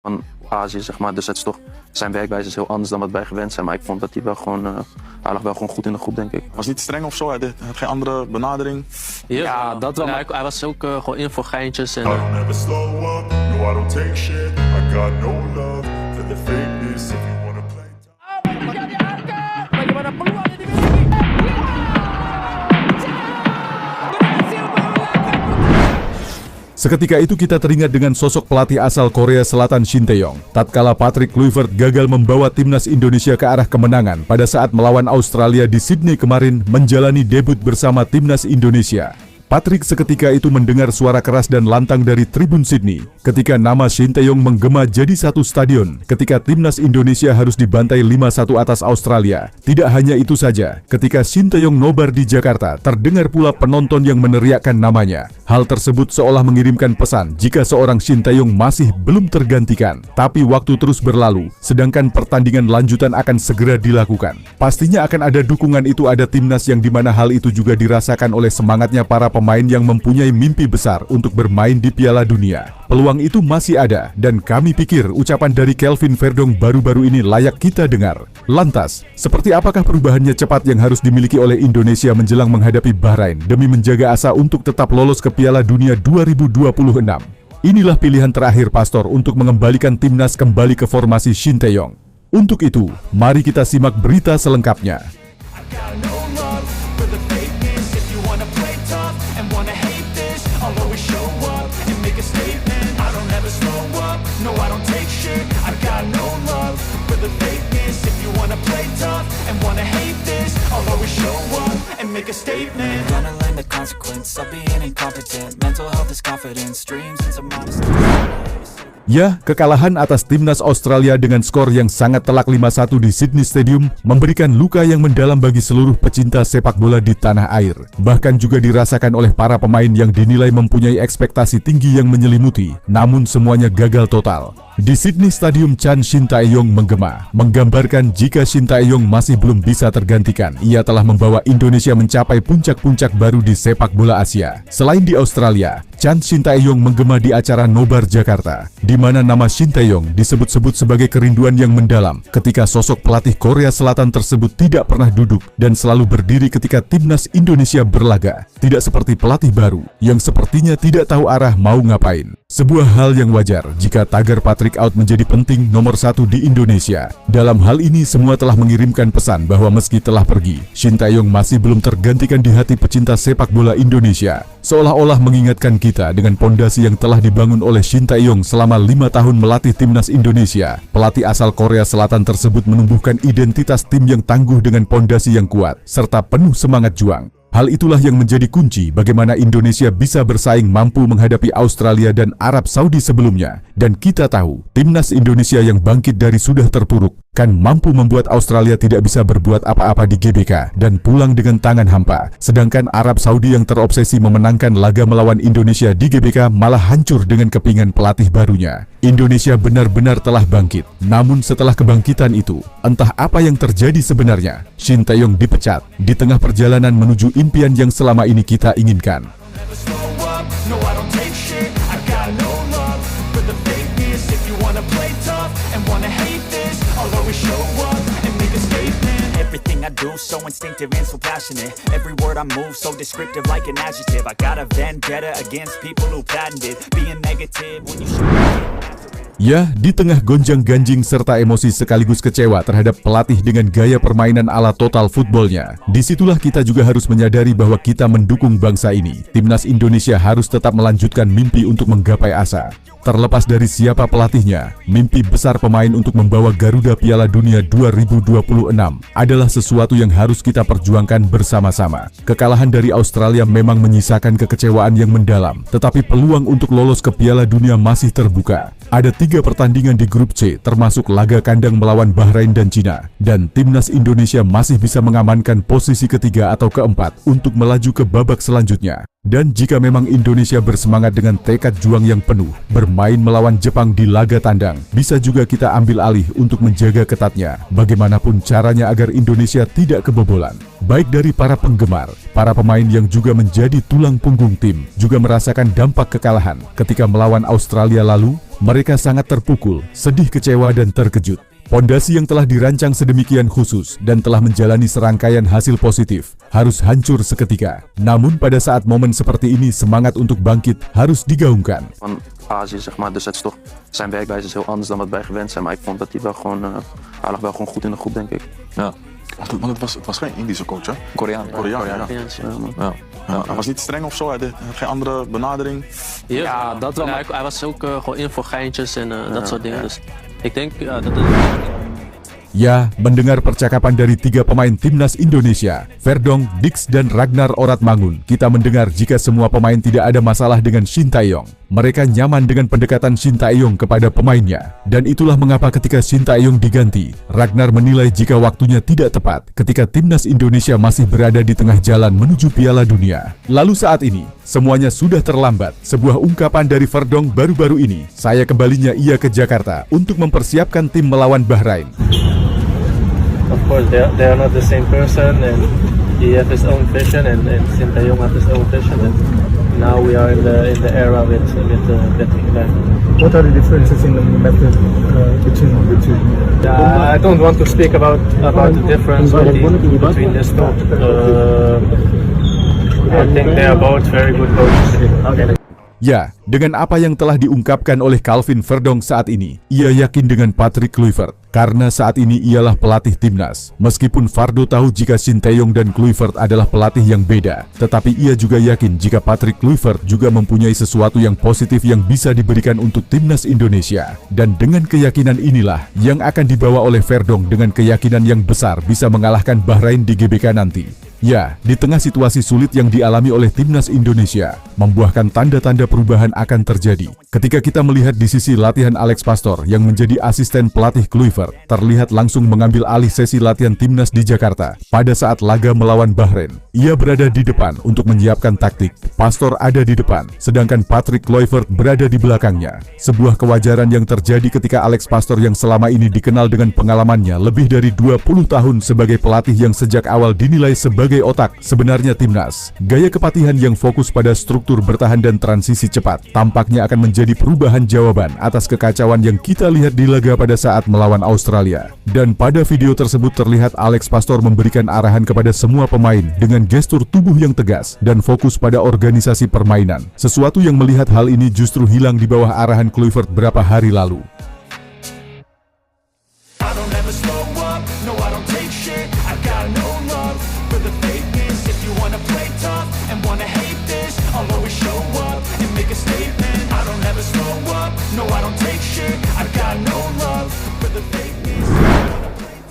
van Azië, zeg maar. Dus het is toch, zijn werkwijze is heel anders dan wat wij gewend zijn. Maar ik vond dat hij wel gewoon, hij lag wel gewoon goed in de groep, denk ik. Hij was niet streng of zo, hij had geen andere benadering. Ja, dat wel. Hij was ook gewoon in voor geintjes. En, I don't ever slow up, no I don't take shit. I got no love for the fakeness. If you wanna play Bagaimana peluang yang dimiliki? Berhasil mengalahkan Seketika itu kita teringat dengan sosok pelatih asal Korea Selatan Shin Tae-yong. Tatkala Patrick Kluivert gagal membawa timnas Indonesia ke arah kemenangan pada saat melawan Australia di Sydney kemarin menjalani debut bersama timnas Indonesia. Patrick seketika itu mendengar suara keras dan lantang dari tribun Sydney ketika nama Shin Tae-yong menggema jadi satu stadion ketika timnas Indonesia harus dibantai 5-1 atas Australia. Tidak hanya itu saja, ketika Shin Tae-yong nobar di Jakarta, terdengar pula penonton yang meneriakkan namanya. Hal tersebut seolah mengirimkan pesan jika seorang Shin Tae-yong masih belum tergantikan. Tapi waktu terus berlalu, sedangkan pertandingan lanjutan akan segera dilakukan. Pastinya akan ada dukungan itu, ada timnas yang dimana hal itu juga dirasakan oleh semangatnya para pemain yang mempunyai mimpi besar untuk bermain di Piala Dunia. Peluang itu masih ada dan kami pikir ucapan dari Kelvin Verdong baru-baru ini layak kita dengar. Lantas, seperti apakah perubahannya cepat yang harus dimiliki oleh Indonesia menjelang menghadapi Bahrain demi menjaga asa untuk tetap lolos ke Piala Dunia 2026? Inilah pilihan terakhir Pastor untuk mengembalikan timnas kembali ke formasi Shin Tae-yong. Untuk itu, mari kita simak berita selengkapnya. Ya, kekalahan atas timnas Australia dengan skor yang sangat telak 5-1 di Sydney Stadium memberikan luka yang mendalam bagi seluruh pecinta sepak bola di tanah air. Bahkan juga dirasakan oleh para pemain yang dinilai mempunyai ekspektasi tinggi yang menyelimuti, namun semuanya gagal total. Di Sydney Stadium, Chan Shin Tae-yong menggema, menggambarkan jika Shin Tae-yong masih belum bisa tergantikan, ia telah membawa Indonesia mencapai puncak-puncak baru di sepak bola Asia. Selain di Australia, Chan Shin Tae-yong menggema di acara Nobar Jakarta, di mana nama Shin Tae-yong disebut-sebut sebagai kerinduan yang mendalam ketika sosok pelatih Korea Selatan tersebut tidak pernah duduk dan selalu berdiri ketika timnas Indonesia berlaga. Tidak seperti pelatih baru yang sepertinya tidak tahu arah mau ngapain. Sebuah hal yang wajar jika tagar Patrick out menjadi penting nomor satu di Indonesia. Dalam hal ini semua telah mengirimkan pesan bahwa meski telah pergi, Shin Tae-yong masih belum tergantikan di hati pecinta sepak bola Indonesia. Seolah-olah mengingatkan kita dengan pondasi yang telah dibangun oleh Shin Tae-yong selama 5 tahun melatih timnas Indonesia. Pelatih asal Korea Selatan tersebut menumbuhkan identitas tim yang tangguh dengan pondasi yang kuat serta penuh semangat juang. Hal itulah yang menjadi kunci bagaimana Indonesia bisa bersaing mampu menghadapi Australia dan Arab Saudi sebelumnya. Dan kita tahu, timnas Indonesia yang bangkit dari sudah terpuruk kan mampu membuat Australia tidak bisa berbuat apa-apa di GBK dan pulang dengan tangan hampa. Sedangkan Arab Saudi yang terobsesi memenangkan laga melawan Indonesia di GBK malah hancur dengan kepingan pelatih barunya. Indonesia benar-benar telah bangkit. Namun setelah kebangkitan itu, entah apa yang terjadi sebenarnya. Shin Tae-yong dipecat di tengah perjalanan menuju impian yang selama ini kita inginkan. Everything I do so instinctive and so passionate. Every word I move so descriptive like an adjective. I got a vendetta against people who patented being negative when you should. Ya, di tengah gonjang-ganjing serta emosi sekaligus kecewa terhadap pelatih dengan gaya permainan ala total footballnya, disitulah kita juga harus menyadari bahwa kita mendukung bangsa ini. Timnas Indonesia harus tetap melanjutkan mimpi untuk menggapai asa. Terlepas dari siapa pelatihnya, mimpi besar pemain untuk membawa Garuda Piala Dunia 2026 adalah sesuatu yang harus kita perjuangkan bersama-sama. Kekalahan dari Australia memang menyisakan kekecewaan yang mendalam, tetapi peluang untuk lolos ke Piala Dunia masih terbuka. Ada 3 pertandingan di grup C, termasuk laga kandang melawan Bahrain dan Cina, dan timnas Indonesia masih bisa mengamankan posisi ketiga atau keempat untuk melaju ke babak selanjutnya. Dan jika memang Indonesia bersemangat dengan tekad juang yang penuh, bermain melawan Jepang di laga tandang, bisa juga kita ambil alih untuk menjaga ketatnya bagaimanapun caranya agar Indonesia tidak kebobolan. Baik dari para penggemar, para pemain yang juga menjadi tulang punggung tim, juga merasakan dampak kekalahan ketika melawan Australia lalu. Mereka sangat terpukul, sedih, kecewa, dan terkejut. Pondasi yang telah dirancang sedemikian khusus dan telah menjalani serangkaian hasil positif harus hancur seketika. Namun pada saat momen seperti ini semangat untuk bangkit harus digaungkan. Van Azië, zeg maar. Dus het is toch, zijn werkwijze is heel anders dan wat wij gewend zijn. Maar ik vond dat hij wel gewoon, hij lag wel gewoon goed in de groep, denk ik. Ja. Want het was geen Indische coach, hè? Koreaan. Koreaan, ja. Ja. Ja, hij was niet streng of zo, hij had geen andere benadering. Ja, dat wel, en maar- hij was ook gewoon in voor geintjes en dat soort dingen. Dus ik denk dat het... Ya, mendengar percakapan dari tiga pemain timnas Indonesia, Verdong, Dix, dan Ragnar Oratmangun, kita mendengar jika semua pemain tidak ada masalah dengan Shin Tae-yong. Mereka nyaman dengan pendekatan Shin Tae-yong kepada pemainnya. Dan itulah mengapa ketika Shin Tae-yong diganti, Ragnar menilai jika waktunya tidak tepat ketika timnas Indonesia masih berada di tengah jalan menuju Piala Dunia. Lalu saat ini, semuanya sudah terlambat. Sebuah ungkapan dari Verdong baru-baru ini, saya kembalinya ia ke Jakarta untuk mempersiapkan tim melawan Bahrain. Of course, they are not the same person, and he has his own vision, and Shin Tae-yong has his own vision. And now we are in the era with betting time. What are the differences in the method between the two? I don't want to speak about the difference between these two. I think they are both very good coaches. Okay. Ya, dengan apa yang telah diungkapkan oleh Calvin Verdong saat ini, ia yakin dengan Patrick Kluivert. Karena saat ini ialah pelatih timnas. Meskipun Fardo tahu jika Shin Tae-yong dan Kluivert adalah pelatih yang beda, tetapi ia juga yakin jika Patrick Kluivert juga mempunyai sesuatu yang positif yang bisa diberikan untuk timnas Indonesia. Dan dengan keyakinan inilah yang akan dibawa oleh Verdong dengan keyakinan yang besar bisa mengalahkan Bahrain di GBK nanti. Ya, di tengah situasi sulit yang dialami oleh timnas Indonesia, membuahkan tanda-tanda perubahan akan terjadi. Ketika kita melihat di sisi latihan Alex Pastor yang menjadi asisten pelatih Kluivert, terlihat langsung mengambil alih sesi latihan timnas di Jakarta. Pada saat laga melawan Bahrain, ia berada di depan untuk menyiapkan taktik. Pastor ada di depan, sedangkan Patrick Kluivert berada di belakangnya. Sebuah kewajaran yang terjadi ketika Alex Pastor yang selama ini dikenal dengan pengalamannya lebih dari 20 tahun sebagai pelatih yang sejak awal dinilai sebagai otak sebenarnya timnas. Gaya kepatihan yang fokus pada struktur bertahan dan transisi cepat tampaknya akan menjadi perubahan jawaban atas kekacauan yang kita lihat di laga pada saat melawan Australia. Dan pada video tersebut terlihat Alex Pastor memberikan arahan kepada semua pemain dengan gestur tubuh yang tegas dan fokus pada organisasi permainan. Sesuatu yang melihat hal ini justru hilang di bawah arahan Kluivert berapa hari lalu. I don't ever slow up, no I don't take shit. I got no love for the fakeness. If you wanna play tough and wanna hate this, I'll always show up and make a statement. I don't ever slow up, no I don't take shit. I got no love for the fakeness.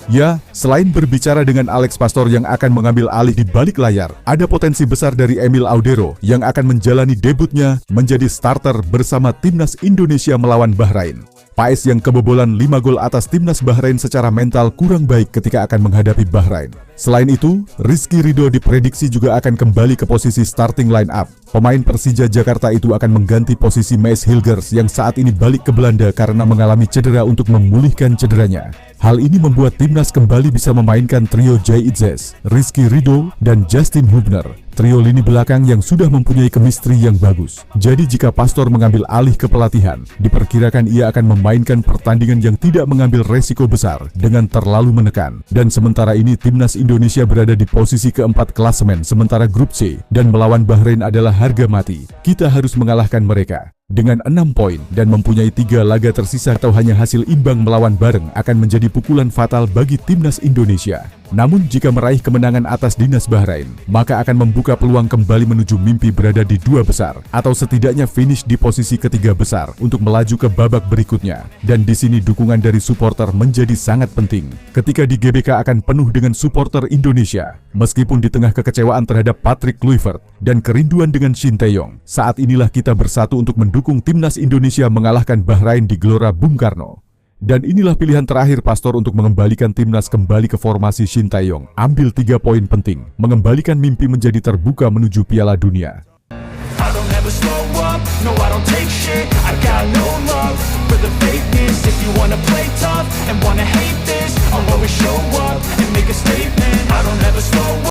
Ya, selain berbicara dengan Alex Pastor yang akan mengambil alih di balik layar, ada potensi besar dari Emil Audero yang akan menjalani debutnya menjadi starter bersama timnas Indonesia melawan Bahrain. Paes yang kebobolan 5 gol atas timnas Bahrain secara mental kurang baik ketika akan menghadapi Bahrain. Selain itu, Rizky Ridho diprediksi juga akan kembali ke posisi starting line up. Pemain Persija Jakarta itu akan mengganti posisi Mees Hilgers yang saat ini balik ke Belanda karena mengalami cedera untuk memulihkan cederanya. Hal ini membuat timnas kembali bisa memainkan trio Jai Itzes, Rizky Ridho, dan Justin Hubner. Trio lini belakang yang sudah mempunyai chemistry yang bagus. Jadi jika Pastor mengambil alih kepelatihan, diperkirakan ia akan memainkan pertandingan yang tidak mengambil resiko besar dengan terlalu menekan. Dan sementara ini timnas Indonesia berada di posisi keempat klasemen sementara grup C dan melawan Bahrain adalah harga mati. Kita harus mengalahkan mereka. Dengan 6 poin dan mempunyai 3 laga tersisa atau hanya hasil imbang melawan bareng akan menjadi pukulan fatal bagi timnas Indonesia. Namun jika meraih kemenangan atas Dinas Bahrain, maka akan membuka peluang kembali menuju mimpi berada di 2 besar atau setidaknya finish di posisi ketiga besar untuk melaju ke babak berikutnya. Dan di sini dukungan dari supporter menjadi sangat penting. Ketika di GBK akan penuh dengan supporter Indonesia, meskipun di tengah kekecewaan terhadap Patrick Kluivert dan kerinduan dengan Shin Tae-yong, saat inilah kita bersatu untuk mendukung timnas Indonesia mengalahkan Bahrain di Gelora Bung Karno. Dan inilah pilihan terakhir Pastor untuk mengembalikan timnas kembali ke formasi Shin Tae-yong. Ambil 3 poin penting, mengembalikan mimpi menjadi terbuka menuju Piala Dunia. I don't ever slow up, no I don't take shit. I got no love for the fakeness. If you wanna play tough and wanna hate this, I'll always show up and make a statement.